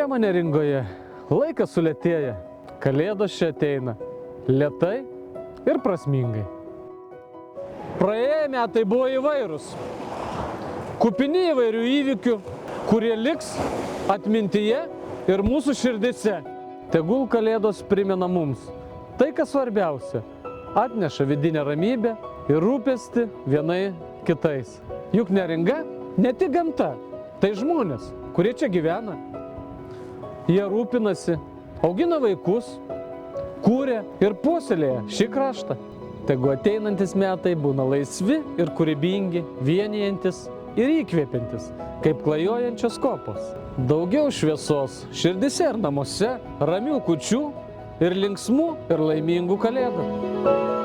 Žiemą Neringoje laikas sulėtėja, kalėdos čia ateina lėtai ir prasmingai. Praėję metai buvo įvairūs, kupini įvairių įvykių, kurie liks atmintyje ir mūsų širdise. Tegul kalėdos primena mums tai, kas svarbiausia, atneša vidinę ramybę ir rūpestį vienai kitais. Juk Neringa ne tik gamta, tai žmonės, kurie čia gyvena. Jie rūpinasi, augina vaikus, kūrė ir puoselėja šį kraštą. Tegu ateinantis metai būna laisvi ir kūrybingi, vienijantis ir įkvėpintis, kaip klajojančios kopos. Daugiau šviesos širdise ir namuose, ramių kūčių ir linksmų ir laimingų kalėdų.